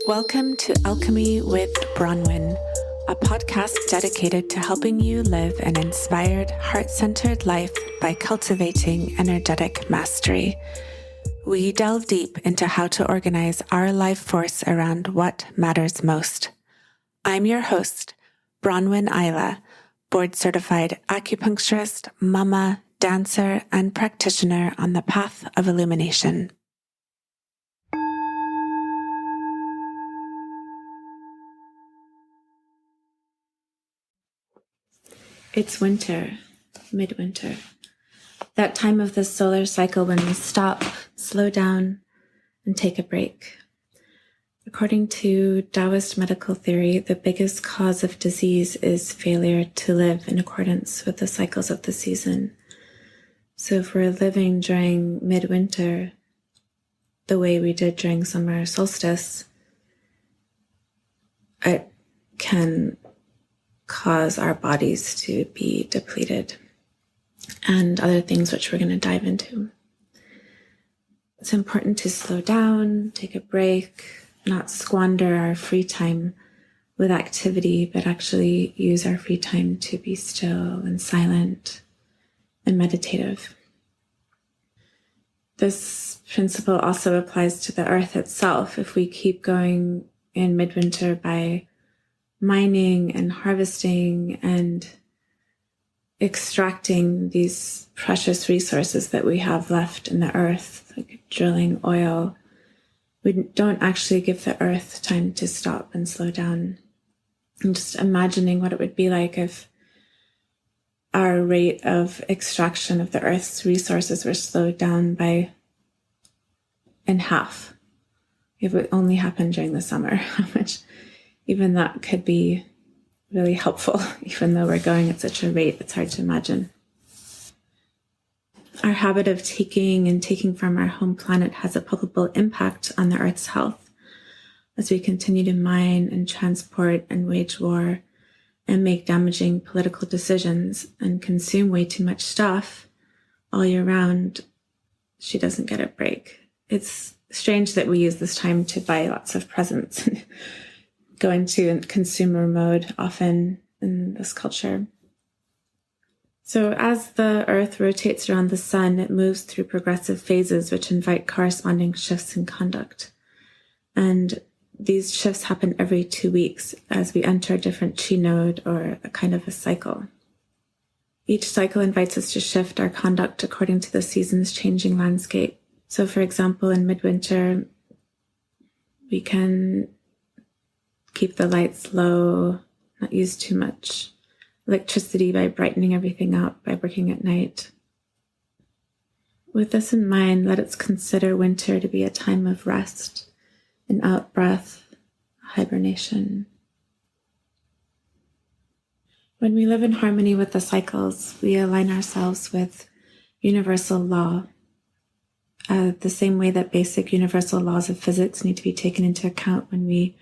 Welcome to Alchemy with Bronwyn, a podcast dedicated to helping you live an inspired, heart-centered life by cultivating energetic mastery. We delve deep into how to organize our life force around what matters most. I'm your host, Bronwyn Ayla, board-certified acupuncturist, mama, dancer, and practitioner on the path of illumination. It's winter, midwinter, that time of the solar cycle when we stop, slow down, and take a break. According to Daoist medical theory, the biggest cause of disease is failure to live in accordance with the cycles of the season. So if we're living during midwinter the way we did during summer solstice, it can cause our bodies to be depleted and other things which we're going to dive into. It's important to slow down, take a break, not squander our free time with activity, but actually use our free time to be still and silent and meditative. This principle also applies to the earth itself. If we keep going in midwinter by mining and harvesting and extracting these precious resources that we have left in the earth, like drilling oil, we don't actually give the earth time to stop and slow down. I'm just imagining what it would be like if our rate of extraction of the earth's resources were slowed down by in half. It would only happen during the summer, which even that could be really helpful, even though we're going at such a rate, it's hard to imagine. Our habit of taking from our home planet has a palpable impact on the Earth's health as we continue to mine and transport and wage war and make damaging political decisions and consume way too much stuff all year round. She doesn't get a break. It's strange that we use this time to buy lots of presents and go into consumer mode often in this culture. So as the earth rotates around the sun, it moves through progressive phases which invite corresponding shifts in conduct. And these shifts happen every 2 weeks as we enter a different chi node or a kind of a cycle. Each cycle invites us to shift our conduct according to the season's changing landscape. So for example, in midwinter, we can keep the lights low, not use too much electricity by brightening everything up, by working at night. With this in mind, let us consider winter to be a time of rest, an out-breath, hibernation. When we live in harmony with the cycles, we align ourselves with universal law, the same way that basic universal laws of physics need to be taken into account when we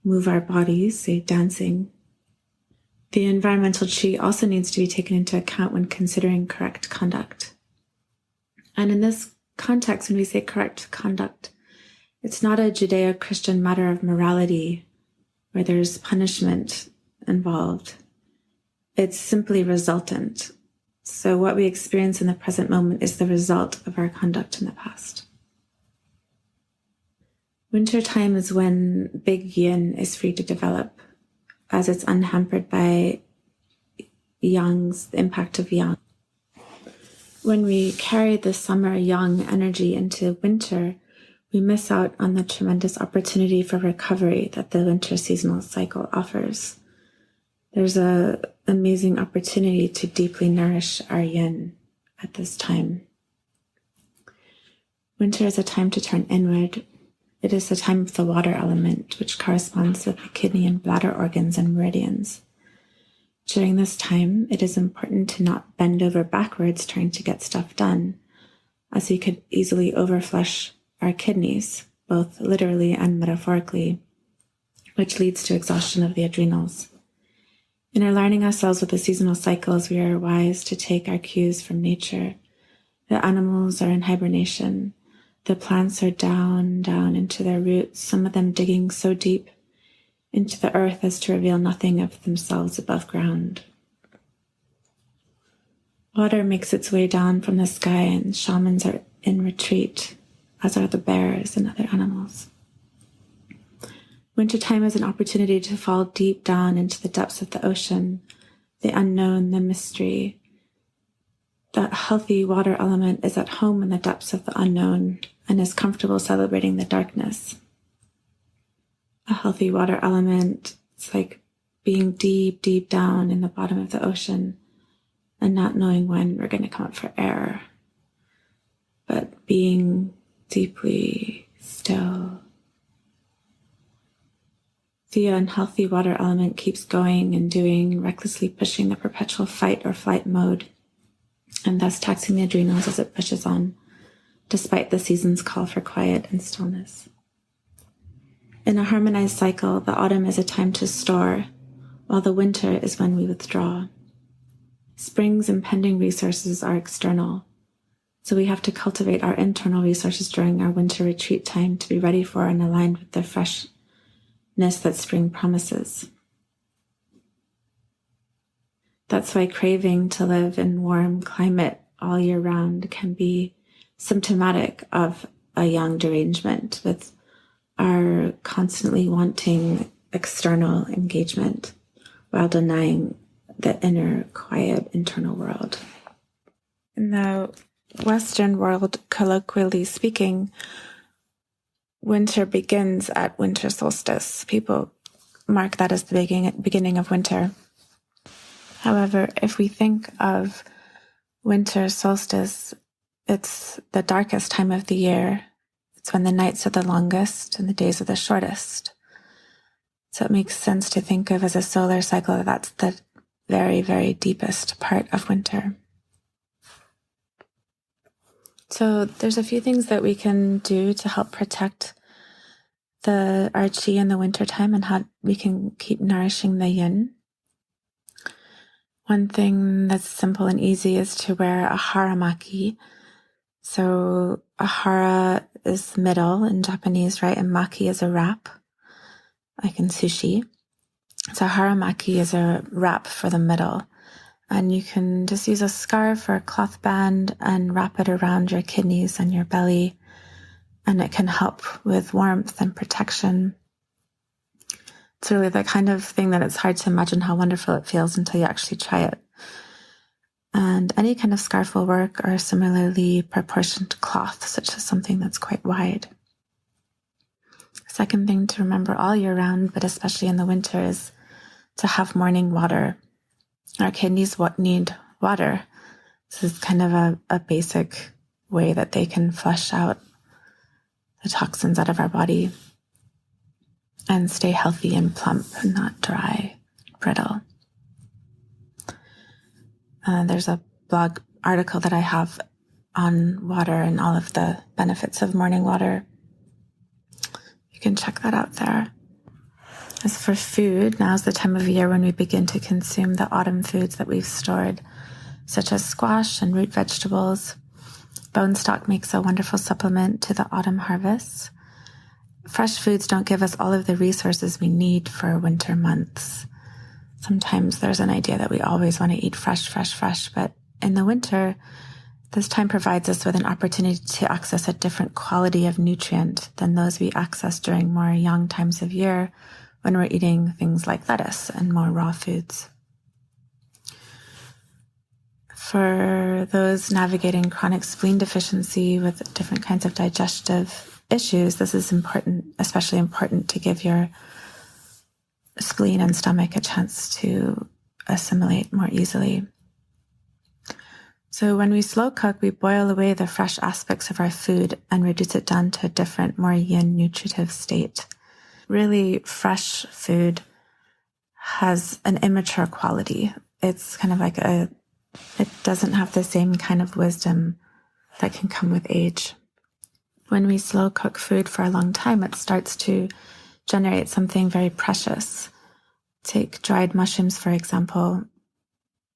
move our bodies, say dancing. The environmental chi also needs to be taken into account when considering correct conduct. And in this context, when we say correct conduct, it's not a Judeo-Christian matter of morality where there's punishment involved. It's simply resultant. So what we experience in the present moment is the result of our conduct in the past. Winter time is when big yin is free to develop, as it's unhampered by the impact of yang. When we carry the summer yang energy into winter, we miss out on the tremendous opportunity for recovery that the winter seasonal cycle offers. There's an amazing opportunity to deeply nourish our yin at this time. Winter is a time to turn inward. It is the time of the water element, which corresponds with the kidney and bladder organs and meridians. During this time, it is important to not bend over backwards trying to get stuff done, as we could easily overflush our kidneys, both literally and metaphorically, which leads to exhaustion of the adrenals. In aligning ourselves with the seasonal cycles, we are wise to take our cues from nature. The animals are in hibernation. The plants are down into their roots, some of them digging so deep into the earth as to reveal nothing of themselves above ground. Water makes its way down from the sky, and shamans are in retreat, as are the bears and other animals. Wintertime is an opportunity to fall deep down into the depths of the ocean, the unknown, the mystery. That healthy water element is at home in the depths of the unknown and is comfortable celebrating the darkness. A healthy water element, it's like being deep, deep down in the bottom of the ocean and not knowing when we're going to come up for air, but being deeply still. The unhealthy water element keeps going and doing, recklessly pushing the perpetual fight or flight mode, and thus taxing the adrenals as it pushes on, despite the season's call for quiet and stillness. In a harmonized cycle, the autumn is a time to store, while the winter is when we withdraw. Spring's impending resources are external, so we have to cultivate our internal resources during our winter retreat time to be ready for and aligned with the freshness that spring promises. That's why craving to live in warm climate all year round can be symptomatic of a young derangement, with our constantly wanting external engagement while denying the inner, quiet, internal world. In the Western world, colloquially speaking, winter begins at winter solstice. People mark that as the beginning of winter. However, if we think of winter solstice, it's the darkest time of the year. It's when the nights are the longest and the days are the shortest. So it makes sense to think of as a solar cycle that's the very, very deepest part of winter. So there's a few things that we can do to help protect our chi in the wintertime and how we can keep nourishing the yin. One thing that's simple and easy is to wear a haramaki. So a hara is middle in Japanese, right? And maki is a wrap, like in sushi. So haramaki is a wrap for the middle. And you can just use a scarf or a cloth band and wrap it around your kidneys and your belly. And it can help with warmth and protection. It's really the kind of thing that it's hard to imagine how wonderful it feels until you actually try it. And any kind of scarf will work, or similarly proportioned cloth, such as something that's quite wide. Second thing to remember all year round, but especially in the winter, is to have morning water. Our kidneys need water. This is kind of a basic way that they can flush out the toxins out of our body and stay healthy and plump and not dry, brittle. There's a blog article that I have on water and all of the benefits of morning water. You can check that out there. As for food, now's the time of year when we begin to consume the autumn foods that we've stored, such as squash and root vegetables. Bone stock makes a wonderful supplement to the autumn harvests. Fresh foods don't give us all of the resources we need for winter months. Sometimes there's an idea that we always want to eat fresh, but in the winter, this time provides us with an opportunity to access a different quality of nutrient than those we access during more young times of year when we're eating things like lettuce and more raw foods. For those navigating chronic spleen deficiency with different kinds of digestive issues, this is important, especially important to give your spleen and stomach a chance to assimilate more easily. So when we slow cook, we boil away the fresh aspects of our food and reduce it down to a different, more yin nutritive state. Really, fresh food has an immature quality. It's kind of like it doesn't have the same kind of wisdom that can come with age. When we slow cook food for a long time, it starts to generate something very precious. Take dried mushrooms, for example.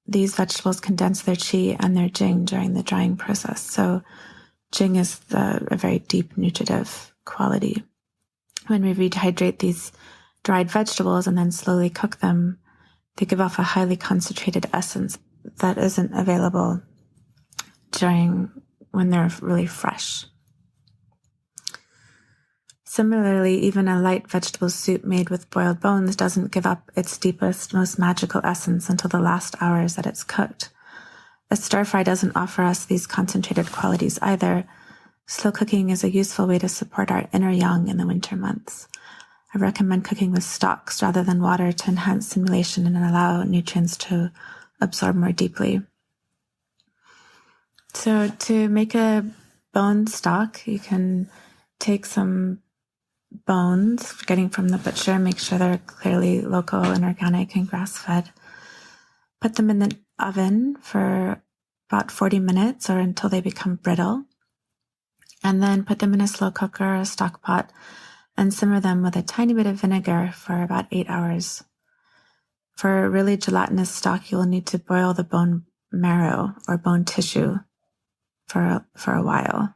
These vegetables condense their qi and their jing during the drying process. So Jing is a very deep nutritive quality. When we rehydrate these dried vegetables and then slowly cook them, they give off a highly concentrated essence that isn't available when they're really fresh. Similarly, even a light vegetable soup made with boiled bones doesn't give up its deepest, most magical essence until the last hours that it's cooked. A stir fry doesn't offer us these concentrated qualities either. Slow cooking is a useful way to support our inner yang in the winter months. I recommend cooking with stocks rather than water to enhance simulation and allow nutrients to absorb more deeply. So to make a bone stock, you can take some bones, getting from the butcher, make sure they're clearly local and organic and grass-fed. Put them in the oven for about 40 minutes or until they become brittle. And then put them in a slow cooker or a stock pot and simmer them with a tiny bit of vinegar for about 8 hours. For a really gelatinous stock, you'll need to boil the bone marrow or bone tissue for a while.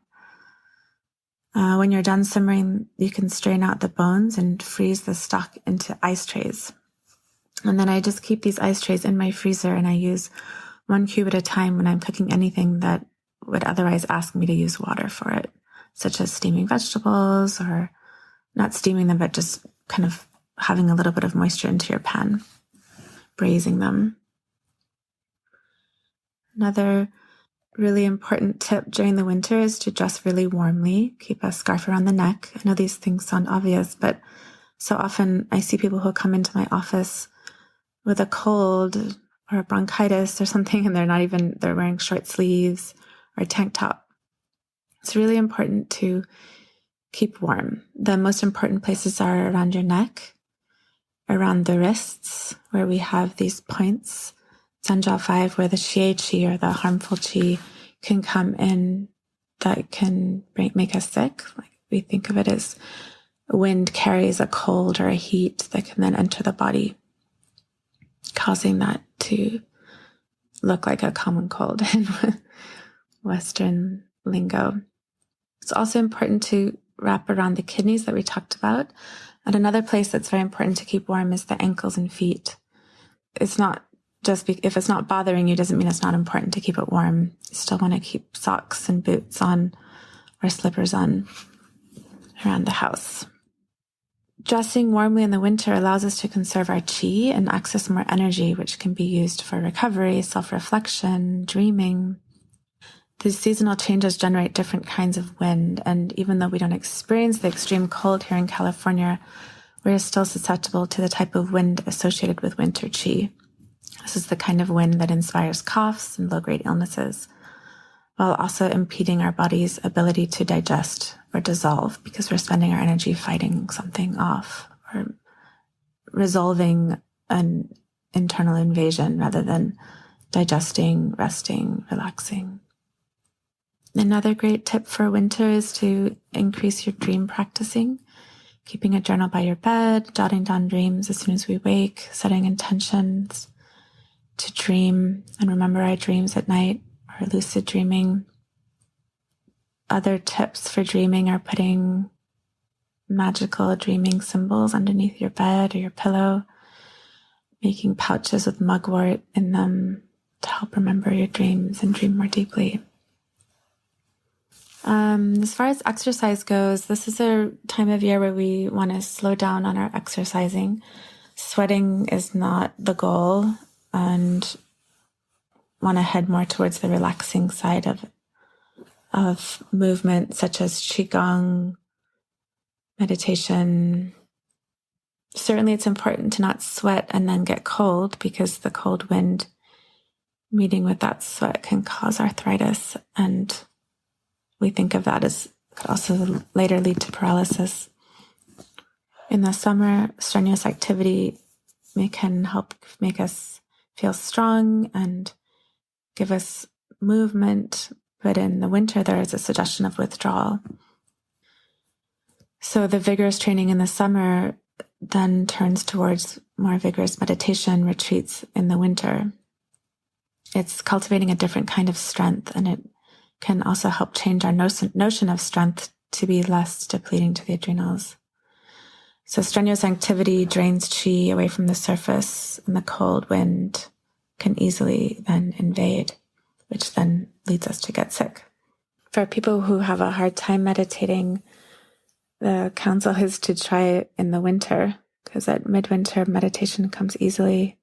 When you're done simmering, you can strain out the bones and freeze the stock into ice trays. And then I just keep these ice trays in my freezer, and I use 1 cube at a time when I'm cooking anything that would otherwise ask me to use water for it, such as steaming vegetables, or not steaming them, but just kind of having a little bit of moisture into your pan, braising them. Another really important tip during the winter is to dress really warmly. Keep a scarf around the neck. I know these things sound obvious, but so often I see people who come into my office with a cold or a bronchitis or something, and they're wearing short sleeves or a tank top. It's really important to keep warm. The most important places are around your neck, around the wrists, where we have these points, Sanjiao 5, where the xie qi or the harmful qi can come in that can make us sick. Like we think of it as wind carries a cold or a heat that can then enter the body, causing that to look like a common cold in Western lingo. It's also important to wrap around the kidneys that we talked about. And another place that's very important to keep warm is the ankles and feet. It's not if it's not bothering you, doesn't mean it's not important to keep it warm. You still want to keep socks and boots on or slippers on around the house. Dressing warmly in the winter allows us to conserve our qi and access more energy, which can be used for recovery, self-reflection, dreaming. These seasonal changes generate different kinds of wind, and even though we don't experience the extreme cold here in California, we are still susceptible to the type of wind associated with winter qi. This is the kind of wind that inspires coughs and low-grade illnesses, while also impeding our body's ability to digest or dissolve because we're spending our energy fighting something off or resolving an internal invasion rather than digesting, resting, relaxing. Another great tip for winter is to increase your dream practicing, keeping a journal by your bed, jotting down dreams as soon as we wake, setting intentions to dream and remember our dreams at night, or lucid dreaming. Other tips for dreaming are putting magical dreaming symbols underneath your bed or your pillow, making pouches with mugwort in them to help remember your dreams and dream more deeply. As far as exercise goes, this is a time of year where we want to slow down on our exercising. Sweating is not the goal, and want to head more towards the relaxing side of movement, such as qigong, meditation. Certainly it's important to not sweat and then get cold, because the cold wind meeting with that sweat can cause arthritis, and we think of that as could also later lead to paralysis. In the summer, strenuous activity can help make us feel strong and give us movement, but in the winter there is a suggestion of withdrawal. So the vigorous training in the summer then turns towards more vigorous meditation retreats in the winter. It's cultivating a different kind of strength, and it can also help change our notion of strength to be less depleting to the adrenals. So strenuous activity drains qi away from the surface, and the cold wind can easily then invade, which then leads us to get sick. For people who have a hard time meditating, the counsel is to try it in the winter, because at midwinter, meditation comes easily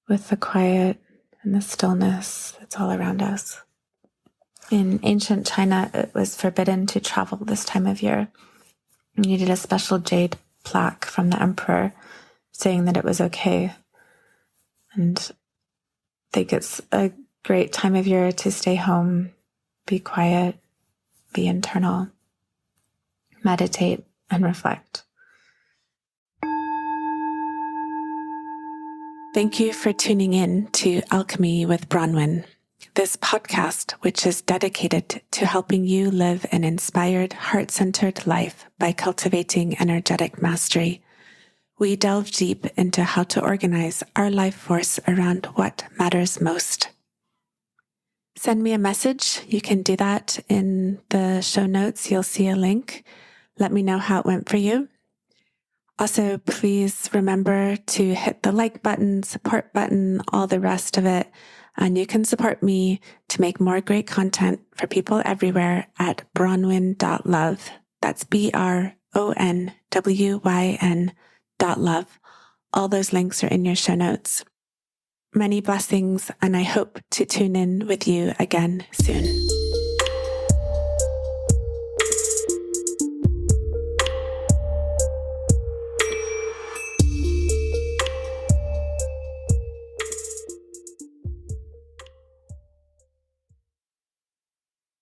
with the quiet and the stillness that's all around us. In ancient China, it was forbidden to travel this time of year. You needed a special jade plaque from the emperor saying that it was okay. And I think it's a great time of year to stay home, be quiet, be internal, meditate, and reflect. Thank you for tuning in to Alchemy with Bronwyn, this podcast which is dedicated to helping you live an inspired, heart-centered life by cultivating energetic mastery. We delve deep into how to organize our life force around what matters most. Send me a message. You can do that in the show notes. You'll see a link. Let me know how it went for you. Also, please remember to hit the like button, support button, all the rest of it. And you can support me to make more great content for people everywhere at bronwyn.love. That's BRONWYN.love. All those links are in your show notes. Many blessings, and I hope to tune in with you again soon.